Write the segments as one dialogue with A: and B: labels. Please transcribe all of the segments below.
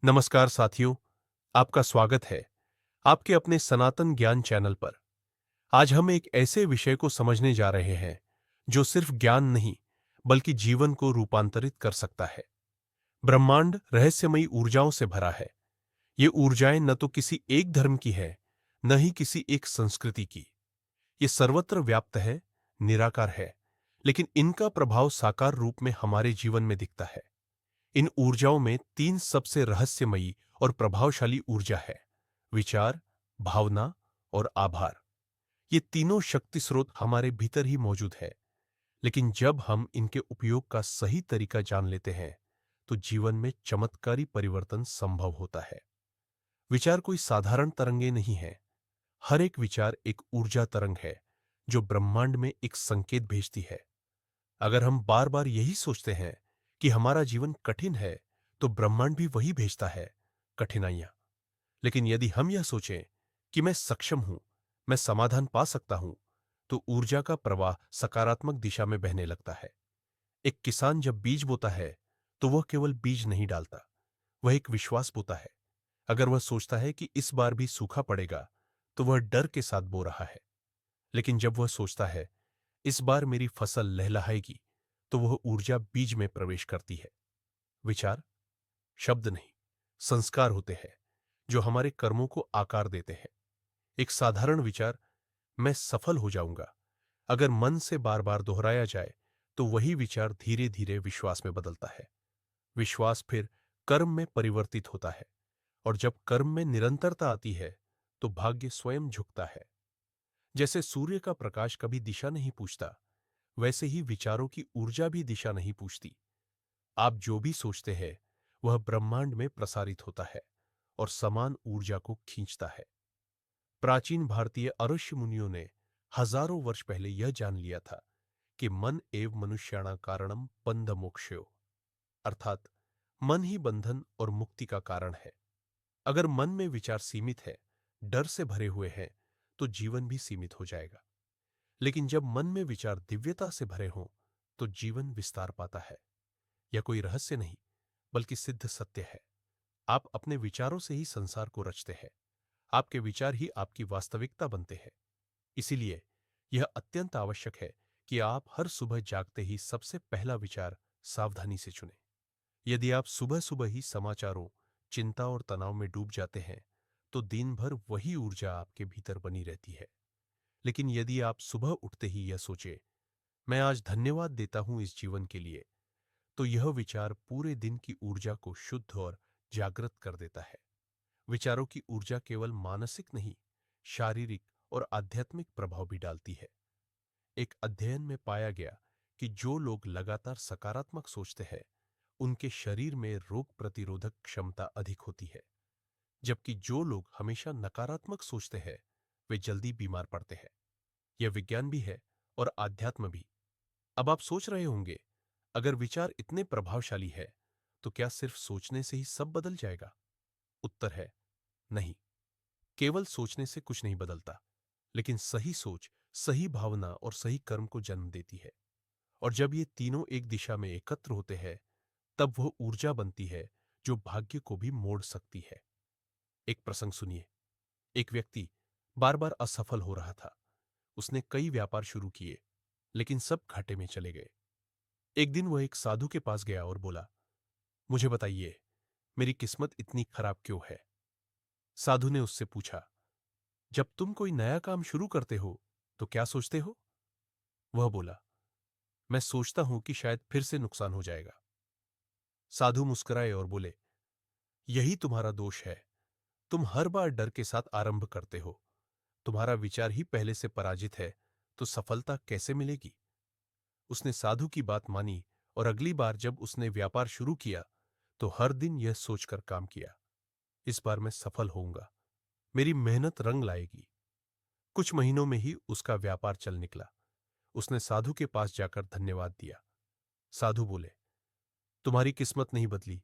A: नमस्कार साथियों, आपका स्वागत है आपके अपने सनातन ज्ञान चैनल पर। आज हम एक ऐसे विषय को समझने जा रहे हैं जो सिर्फ ज्ञान नहीं बल्कि जीवन को रूपांतरित कर सकता है। ब्रह्मांड रहस्यमयी ऊर्जाओं से भरा है। ये ऊर्जाएं न तो किसी एक धर्म की है, न ही किसी एक संस्कृति की। ये सर्वत्र व्याप्त है, निराकार है, लेकिन इनका प्रभाव साकार रूप में हमारे जीवन में दिखता है। इन ऊर्जाओं में तीन सबसे रहस्यमयी और प्रभावशाली ऊर्जा है: विचार, भावना और आभार। ये तीनों शक्ति स्रोत हमारे भीतर ही मौजूद है, लेकिन जब हम इनके उपयोग का सही तरीका जान लेते हैं तो जीवन में चमत्कारी परिवर्तन संभव होता है। विचार कोई साधारण तरंगे नहीं है। हर एक विचार एक ऊर्जा तरंग है जो ब्रह्मांड में एक संकेत भेजती है। अगर हम बार बार यही सोचते हैं कि हमारा जीवन कठिन है, तो ब्रह्मांड भी वही भेजता है, कठिनाइयां। लेकिन यदि हम यह सोचें कि मैं सक्षम हूं, मैं समाधान पा सकता हूं, तो ऊर्जा का प्रवाह सकारात्मक दिशा में बहने लगता है। एक किसान जब बीज बोता है तो वह केवल बीज नहीं डालता, वह एक विश्वास बोता है। अगर वह सोचता है कि इस बार भी सूखा पड़ेगा, तो वह डर के साथ बो रहा है। लेकिन जब वह सोचता है इस बार मेरी फसल लहलहाएगी, तो वह ऊर्जा बीज में प्रवेश करती है। विचार शब्द नहीं, संस्कार होते हैं जो हमारे कर्मों को आकार देते हैं। एक साधारण विचार, मैं सफल हो जाऊंगा, अगर मन से बार बार दोहराया जाए तो वही विचार धीरे धीरे विश्वास में बदलता है। विश्वास फिर कर्म में परिवर्तित होता है, और जब कर्म में निरंतरता आती है तो भाग्य स्वयं झुकता है। जैसे सूर्य का प्रकाश कभी दिशा नहीं पूछता, वैसे ही विचारों की ऊर्जा भी दिशा नहीं पूछती। आप जो भी सोचते हैं वह ब्रह्मांड में प्रसारित होता है और समान ऊर्जा को खींचता है। प्राचीन भारतीय ऋषि मुनियों ने हजारों वर्ष पहले यह जान लिया था कि मन एव मनुष्याणा कारणम बंध मोक्षयो, अर्थात मन ही बंधन और मुक्ति का कारण है। अगर मन में विचार सीमित है, डर से भरे हुए हैं, तो जीवन भी सीमित हो जाएगा। लेकिन जब मन में विचार दिव्यता से भरे हों, तो जीवन विस्तार पाता है। यह कोई रहस्य नहीं बल्कि सिद्ध सत्य है। आप अपने विचारों से ही संसार को रचते हैं। आपके विचार ही आपकी वास्तविकता बनते हैं। इसीलिए यह अत्यंत आवश्यक है कि आप हर सुबह जागते ही सबसे पहला विचार सावधानी से चुनें। यदि आप सुबह सुबह ही समाचारों, चिंता और तनाव में डूब जाते हैं, तो दिन भर वही ऊर्जा आपके भीतर बनी रहती है। लेकिन यदि आप सुबह उठते ही यह सोचे, मैं आज धन्यवाद देता हूं इस जीवन के लिए, तो यह विचार पूरे दिन की ऊर्जा को शुद्ध और जागृत कर देता है। विचारों की ऊर्जा केवल मानसिक नहीं, शारीरिक और आध्यात्मिक प्रभाव भी डालती है। एक अध्ययन में पाया गया कि जो लोग लगातार सकारात्मक सोचते हैं, उनके शरीर में रोग प्रतिरोधक क्षमता अधिक होती है, जबकि जो लोग हमेशा नकारात्मक सोचते हैं वे जल्दी बीमार पड़ते हैं। यह विज्ञान भी है और आध्यात्म भी। अब आप सोच रहे होंगे, अगर विचार इतने प्रभावशाली है तो क्या सिर्फ सोचने से ही सब बदल जाएगा? उत्तर है नहीं। केवल सोचने से कुछ नहीं बदलता, लेकिन सही सोच, सही भावना और सही कर्म को जन्म देती है। और जब ये तीनों एक दिशा में एकत्र होते हैं, तब वह ऊर्जा बनती है जो भाग्य को भी मोड़ सकती है। एक प्रसंग सुनिए। एक व्यक्ति बार बार असफल हो रहा था। उसने कई व्यापार शुरू किए, लेकिन सब घाटे में चले गए। एक दिन वह एक साधु के पास गया और बोला, मुझे बताइए, मेरी किस्मत इतनी खराब क्यों है? साधु ने उससे पूछा, जब तुम कोई नया काम शुरू करते हो तो क्या सोचते हो? वह बोला, मैं सोचता हूं कि शायद फिर से नुकसान हो जाएगा। साधु मुस्कुराए और बोले, यही तुम्हारा दोष है। तुम हर बार डर के साथ आरंभ करते हो। तुम्हारा विचार ही पहले से पराजित है, तो सफलता कैसे मिलेगी? उसने साधु की बात मानी और अगली बार जब उसने व्यापार शुरू किया तो हर दिन यह सोचकर काम किया, इस बार मैं सफल होऊंगा, मेरी मेहनत रंग लाएगी। कुछ महीनों में ही उसका व्यापार चल निकला। उसने साधु के पास जाकर धन्यवाद दिया। साधु बोले, तुम्हारी किस्मत नहीं बदली,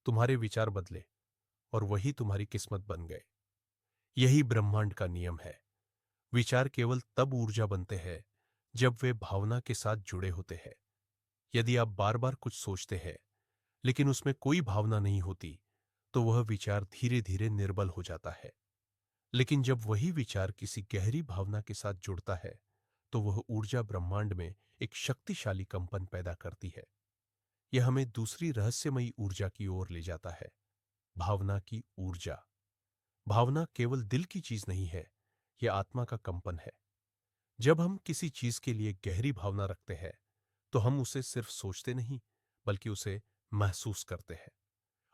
A: तुम्हारे विचार बदले, और वही तुम्हारी किस्मत बन गए। यही ब्रह्मांड का नियम है। विचार केवल तब ऊर्जा बनते हैं जब वे भावना के साथ जुड़े होते हैं। यदि आप बार बार कुछ सोचते हैं लेकिन उसमें कोई भावना नहीं होती, तो वह विचार धीरे धीरे निर्बल हो जाता है। लेकिन जब वही विचार किसी गहरी भावना के साथ जुड़ता है, तो वह ऊर्जा ब्रह्मांड में एक शक्तिशाली कंपन पैदा करती है। यह हमें दूसरी रहस्यमयी ऊर्जा की ओर ले जाता है, भावना की ऊर्जा। भावना केवल दिल की चीज नहीं है, यह आत्मा का कंपन है। जब हम किसी चीज के लिए गहरी भावना रखते हैं, तो हम उसे सिर्फ सोचते नहीं, बल्कि उसे महसूस करते हैं।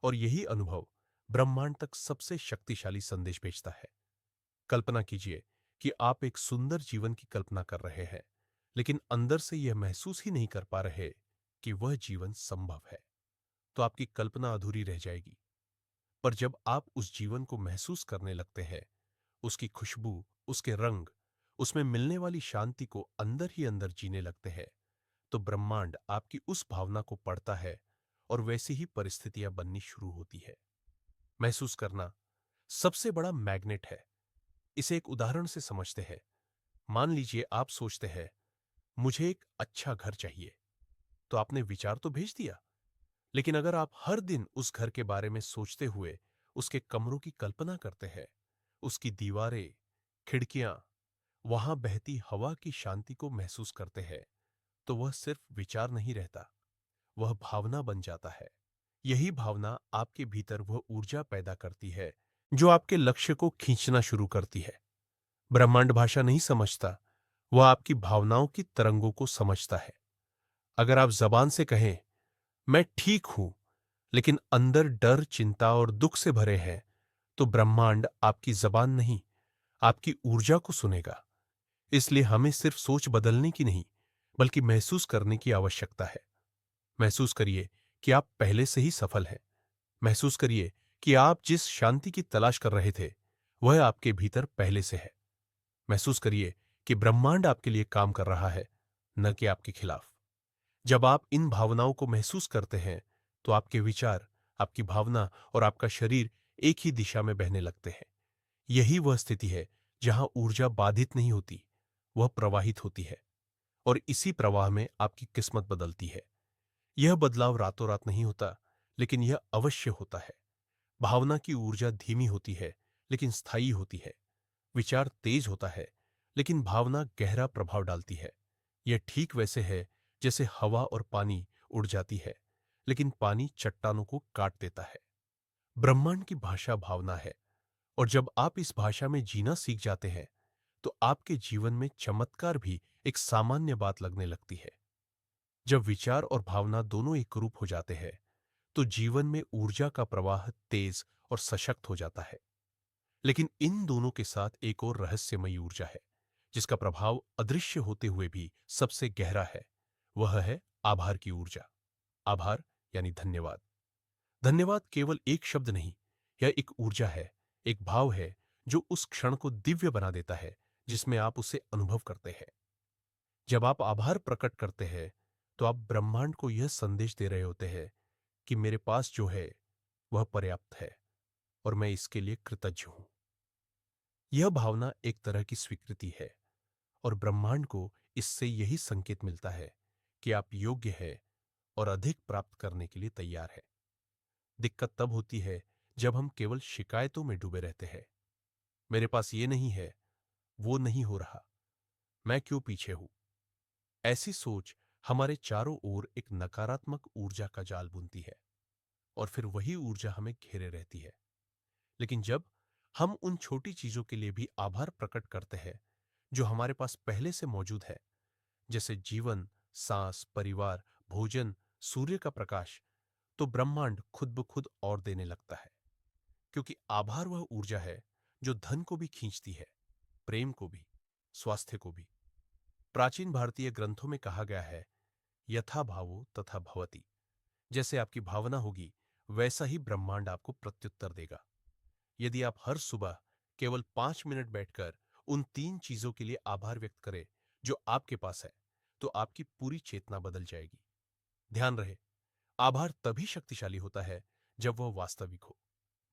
A: और यही अनुभव ब्रह्मांड तक सबसे शक्तिशाली संदेश भेजता है। कल्पना कीजिए कि आप एक सुंदर जीवन की कल्पना कर रहे हैं, लेकिन अंदर से यह महसूस ही नहीं कर पा रहे कि वह जीवन संभव है। तो आपकी कल्पना अधूरी रह जाएगी। पर जब आप उस जीवन को महसूस करने लगते हैं, उसकी खुशबू, उसके रंग, उसमें मिलने वाली शांति को अंदर ही अंदर जीने लगते हैं, तो ब्रह्मांड आपकी उस भावना को पढ़ता है और वैसी ही परिस्थितियां बननी शुरू होती है। महसूस करना सबसे बड़ा मैग्नेट है। इसे एक उदाहरण से समझते हैं। मान लीजिए आप सोचते हैं, मुझे एक अच्छा घर चाहिए। तो आपने विचार तो भेज दिया, लेकिन अगर आप हर दिन उस घर के बारे में सोचते हुए उसके कमरों की कल्पना करते हैं, उसकी दीवारें, खिड़कियां, वहां बहती हवा की शांति को महसूस करते हैं, तो वह सिर्फ विचार नहीं रहता, वह भावना बन जाता है। यही भावना आपके भीतर वह ऊर्जा पैदा करती है जो आपके लक्ष्य को खींचना शुरू करती है। ब्रह्मांड भाषा नहीं समझता, वह आपकी भावनाओं की तरंगों को समझता है। अगर आप जबान से कहें, मैं ठीक हूं, लेकिन अंदर डर, चिंता और दुख से भरे हैं, तो ब्रह्मांड आपकी जबान नहीं, आपकी ऊर्जा को सुनेगा। इसलिए हमें सिर्फ सोच बदलने की नहीं, बल्कि महसूस करने की आवश्यकता है। महसूस करिए कि आप पहले से ही सफल हैं। महसूस करिए कि आप जिस शांति की तलाश कर रहे थे, वह आपके भीतर पहले से है। महसूस करिए कि ब्रह्मांड आपके लिए काम कर रहा है, न कि आपके खिलाफ। जब आप इन भावनाओं को महसूस करते हैं, तो आपके विचार, आपकी भावना और आपका शरीर एक ही दिशा में बहने लगते हैं। यही वह स्थिति है जहां ऊर्जा बाधित नहीं होती, वह प्रवाहित होती है। और इसी प्रवाह में आपकी किस्मत बदलती है। यह बदलाव रातों रात नहीं होता, लेकिन यह अवश्य होता है। भावना की ऊर्जा धीमी होती है, लेकिन स्थायी होती है। विचार तेज होता है, लेकिन भावना गहरा प्रभाव डालती है। यह ठीक वैसे है जैसे हवा और पानी उड़ जाती है, लेकिन पानी चट्टानों को काट देता है। ब्रह्मांड की भाषा भावना है, और जब आप इस भाषा में जीना सीख जाते हैं, तो आपके जीवन में चमत्कार भी एक सामान्य बात लगने लगती है। जब विचार और भावना दोनों एक रूप हो जाते हैं, तो जीवन में ऊर्जा का प्रवाह तेज और सशक्त हो जाता है। लेकिन इन दोनों के साथ एक और रहस्यमयी ऊर्जा है, जिसका प्रभाव अदृश्य होते हुए भी सबसे गहरा है। वह है आभार की ऊर्जा। आभार यानी धन्यवाद। धन्यवाद केवल एक शब्द नहीं, यह एक ऊर्जा है, एक भाव है जो उस क्षण को दिव्य बना देता है जिसमें आप उसे अनुभव करते हैं। जब आप आभार प्रकट करते हैं, तो आप ब्रह्मांड को यह संदेश दे रहे होते हैं कि मेरे पास जो है वह पर्याप्त है और मैं इसके लिए कृतज्ञ हूं। यह भावना एक तरह की स्वीकृति है, और ब्रह्मांड को इससे यही संकेत मिलता है कि आप योग्य है और अधिक प्राप्त करने के लिए तैयार है। दिक्कत तब होती है जब हम केवल शिकायतों में डूबे रहते हैं। मेरे पास ये नहीं है, वो नहीं हो रहा, मैं क्यों पीछे हूं। ऐसी सोच हमारे चारों ओर एक नकारात्मक ऊर्जा का जाल बुनती है, और फिर वही ऊर्जा हमें घेरे रहती है। लेकिन जब हम उन छोटी चीजों के लिए भी आभार प्रकट करते हैं जो हमारे पास पहले से मौजूद है, जैसे जीवन, सांस, परिवार, भोजन, सूर्य का प्रकाश, तो ब्रह्मांड खुद ब खुद और देने लगता है। क्योंकि आभार वह ऊर्जा है जो धन को भी खींचती है, प्रेम को भी, स्वास्थ्य को भी। प्राचीन भारतीय ग्रंथों में कहा गया है, यथा भावो तथा भवति। जैसे आपकी भावना होगी, वैसा ही ब्रह्मांड आपको प्रत्युत्तर देगा। यदि आप हर सुबह केवल 5 मिनट बैठकर उन 3 चीजों के लिए आभार व्यक्त करें जो आपके पास है, तो आपकी पूरी चेतना बदल जाएगी। ध्यान रहे, आभार तभी शक्तिशाली होता है जब वह वास्तविक हो,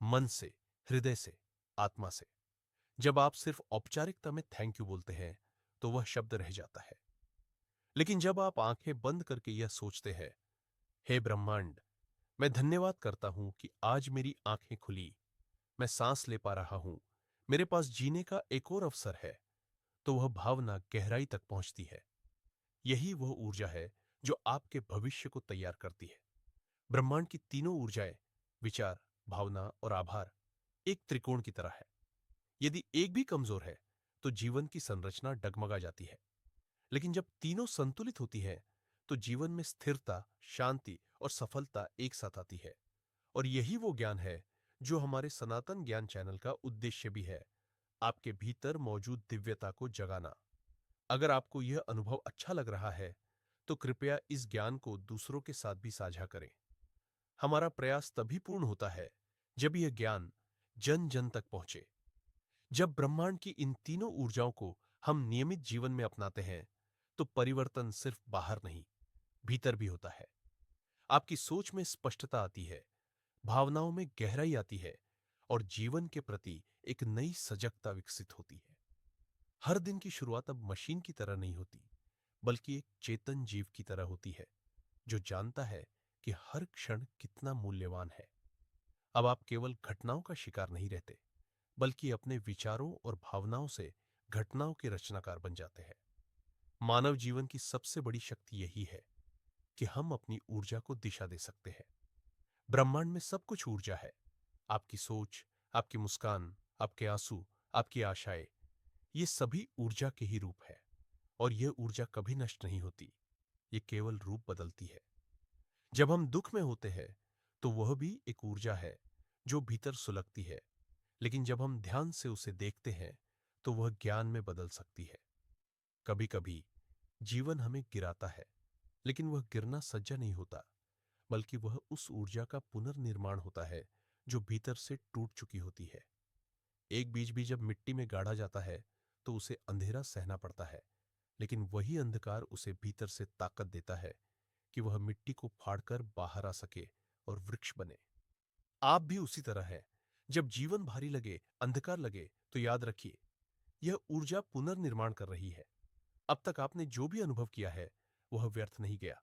A: मन से, हृदय से, आत्मा से। जब आप सिर्फ औपचारिकता में थैंक यू बोलते हैं, तो वह शब्द रह जाता है। लेकिन जब आप आंखें बंद करके यह सोचते हैं, हे ब्रह्मांड, मैं धन्यवाद करता हूं कि आज मेरी आंखें खुली, मैं सांस ले पा रहा हूं, मेरे पास जीने का एक और अवसर है। तो वह भावना गहराई तक पहुंचती है। यही वह ऊर्जा है जो आपके भविष्य को तैयार करती है। ब्रह्मांड की तीनों ऊर्जाएं, विचार, भावना और आभार, एक त्रिकोण की तरह है। यदि एक भी कमजोर है तो जीवन की संरचना डगमगा जाती है। लेकिन जब तीनों संतुलित होती है तो जीवन में स्थिरता, शांति और सफलता एक साथ आती है। और यही वो ज्ञान है जो हमारे सनातन ज्ञान चैनल का उद्देश्य भी है, आपके भीतर मौजूद दिव्यता को जगाना। अगर आपको यह अनुभव अच्छा लग रहा है तो कृपया इस ज्ञान को दूसरों के साथ भी साझा करें। हमारा प्रयास तभी पूर्ण होता है जब यह ज्ञान जन जन तक पहुंचे। जब ब्रह्मांड की इन तीनों ऊर्जाओं को हम नियमित जीवन में अपनाते हैं तो परिवर्तन सिर्फ बाहर नहीं, भीतर भी होता है। आपकी सोच में स्पष्टता आती है, भावनाओं में गहराई आती है और जीवन के प्रति एक नई सजगता विकसित होती है। हर दिन की शुरुआत अब मशीन की तरह नहीं होती, बल्कि एक चेतन जीव की तरह होती है जो जानता है कि हर क्षण कितना मूल्यवान है। अब आप केवल घटनाओं का शिकार नहीं रहते, बल्कि अपने विचारों और भावनाओं से घटनाओं के रचनाकार बन जाते हैं। मानव जीवन की सबसे बड़ी शक्ति यही है कि हम अपनी ऊर्जा को दिशा दे सकते हैं। ब्रह्मांड में सब कुछ ऊर्जा है। आपकी सोच, आपकी मुस्कान, आपके आंसू, आपकी आशाएं, ये सभी ऊर्जा के ही रूप है। और यह ऊर्जा कभी नष्ट नहीं होती, ये केवल रूप बदलती है। जब हम दुख में होते हैं तो वह भी एक ऊर्जा है जो भीतर सुलगती है, लेकिन जब हम ध्यान से उसे देखते हैं तो वह ज्ञान में बदल सकती है। कभी कभी जीवन हमें गिराता है, लेकिन वह गिरना सज्जा नहीं होता, बल्कि वह उस ऊर्जा का पुनर्निर्माण होता है जो भीतर से टूट चुकी होती है। एक बीज भी जब मिट्टी में गाड़ा जाता है तो उसे अंधेरा सहना पड़ता है, लेकिन वही अंधकार उसे भीतर से ताकत देता है कि वह मिट्टी को फाड़कर बाहर आ सके और वृक्ष बने। आप भी उसी तरह है। जब जीवन भारी लगे, अंधकार लगे, तो याद रखिए, यह ऊर्जा पुनर्निर्माण कर रही है। अब तक आपने जो भी अनुभव किया है वह व्यर्थ नहीं गया।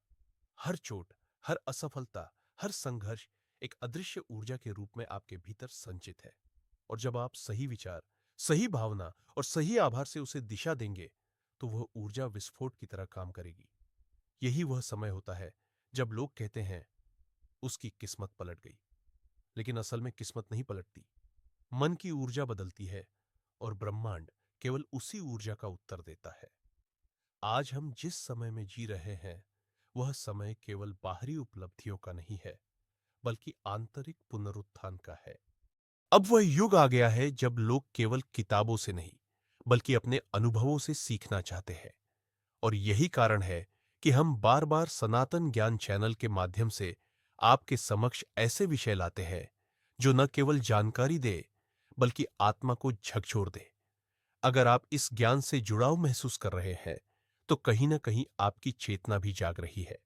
A: हर चोट, हर असफलता, हर संघर्ष एक अदृश्य ऊर्जा के रूप में आपके भीतर संचित है। और जब आप सही विचार, सही भावना और सही आभार से उसे दिशा देंगे तो वह ऊर्जा विस्फोट की तरह काम करेगी। यही वह समय होता है जब लोग कहते हैं उसकी किस्मत पलट गई। लेकिन असल में किस्मत नहीं पलटती, मन की ऊर्जा बदलती है और ब्रह्मांड केवल उसी ऊर्जा का उत्तर देता है। आज हम जिस समय में जी रहे हैं वह समय केवल बाहरी उपलब्धियों का नहीं है, बल्कि आंतरिक पुनरुत्थान का है। अब वह युग आ गया है जब लोग केवल किताबों से नहीं, बल्कि अपने अनुभवों से सीखना चाहते हैं। और यही कारण है कि हम बार बार सनातन ज्ञान चैनल के माध्यम से आपके समक्ष ऐसे विषय लाते हैं जो न केवल जानकारी दे, बल्कि आत्मा को झकझोर दे। अगर आप इस ज्ञान से जुड़ाव महसूस कर रहे हैं तो कहीं ना कहीं आपकी चेतना भी जाग रही है,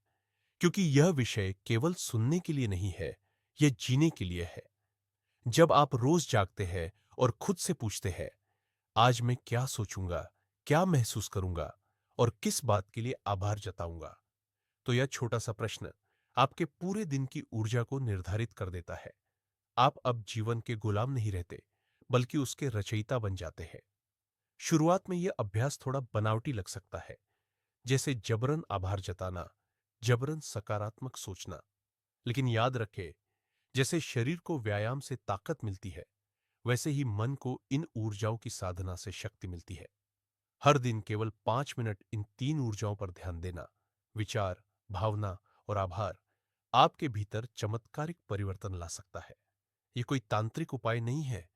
A: क्योंकि यह विषय केवल सुनने के लिए नहीं है, यह जीने के लिए है। जब आप रोज जागते हैं और खुद से पूछते हैं, आज मैं क्या सोचूंगा, क्या महसूस करूंगा और किस बात के लिए आभार जताऊंगा, तो यह छोटा सा प्रश्न आपके पूरे दिन की ऊर्जा को निर्धारित कर देता है। आप अब जीवन के गुलाम नहीं रहते, बल्कि उसके रचयिता बन जाते हैं। शुरुआत में यह अभ्यास थोड़ा बनावटी लग सकता है, जैसे जबरन आभार जताना, जबरन सकारात्मक सोचना। लेकिन याद रखें, जैसे शरीर को व्यायाम से ताकत मिलती है, वैसे ही मन को इन ऊर्जाओं की साधना से शक्ति मिलती है। हर दिन केवल 5 मिनट इन तीन ऊर्जाओं पर ध्यान देना, विचार, भावना और आभार, आपके भीतर चमत्कारिक परिवर्तन ला सकता है। यह कोई तांत्रिक उपाय नहीं है,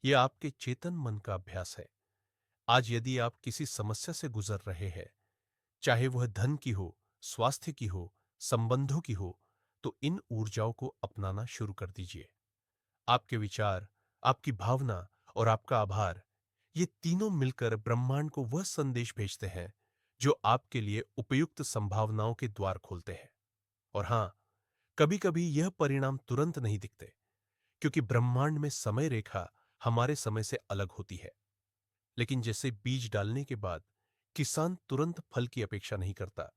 A: यह आपके चेतन मन का अभ्यास है। आज यदि आप किसी समस्या से गुजर रहे हैं, चाहे वह धन की हो, स्वास्थ्य की हो, संबंधों की हो, तो इन ऊर्जाओं को अपनाना शुरू कर दीजिए। आपके विचार, आपकी भावना और आपका आभार, ये तीनों मिलकर ब्रह्मांड को वह संदेश भेजते हैं जो आपके लिए उपयुक्त संभावनाओं के द्वार खोलते हैं। और हां, कभी कभी यह परिणाम तुरंत नहीं दिखते, क्योंकि ब्रह्मांड में समय रेखा हमारे समय से अलग होती है। लेकिन जैसे बीज डालने के बाद किसान तुरंत फल की अपेक्षा नहीं करता,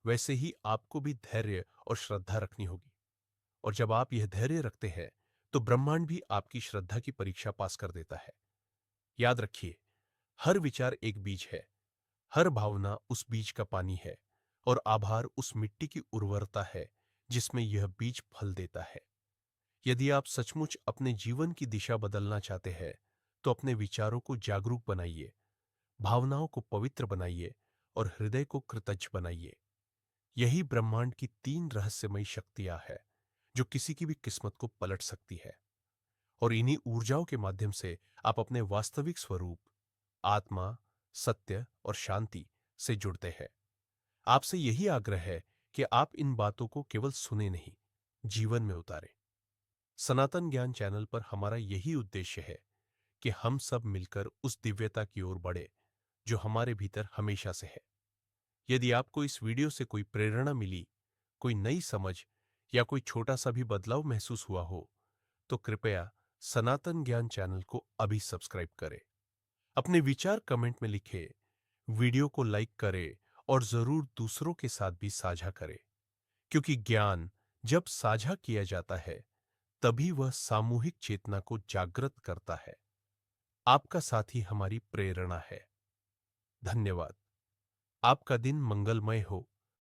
A: वैसे ही आपको भी धैर्य और श्रद्धा रखनी होगी। और जब आप यह धैर्य रखते हैं तो ब्रह्मांड भी आपकी श्रद्धा की परीक्षा पास कर देता है। याद रखिए, हर विचार एक बीज है, हर भावना उस बीज का पानी है और आभार उस मिट्टी की उर्वरता है जिसमें यह बीज फल देता है। यदि आप सचमुच अपने जीवन की दिशा बदलना चाहते हैं तो अपने विचारों को जागरूक बनाइए, भावनाओं को पवित्र बनाइए और हृदय को कृतज्ञ बनाइए। यही ब्रह्मांड की 3 रहस्यमयी शक्तियां हैं जो किसी की भी किस्मत को पलट सकती है। और इन्हीं ऊर्जाओं के माध्यम से आप अपने वास्तविक स्वरूप, आत्मा, सत्य और शांति से जुड़ते हैं। आपसे यही आग्रह है कि आप इन बातों को केवल सुने नहीं, जीवन में उतारें। सनातन ज्ञान चैनल पर हमारा यही उद्देश्य है कि हम सब मिलकर उस दिव्यता की ओर बढ़े जो हमारे भीतर हमेशा से है। यदि आपको इस वीडियो से कोई प्रेरणा मिली, कोई नई समझ या कोई छोटा सा भी बदलाव महसूस हुआ हो, तो कृपया सनातन ज्ञान चैनल को अभी सब्सक्राइब करें। अपने विचार कमेंट में लिखें, वीडियो को लाइक करें और जरूर दूसरों के साथ भी साझा करें, क्योंकि ज्ञान जब साझा किया जाता है तभी वह सामूहिक चेतना को जागृत करता है। आपका साथ ही हमारी प्रेरणा है। धन्यवाद। आपका दिन मंगलमय हो।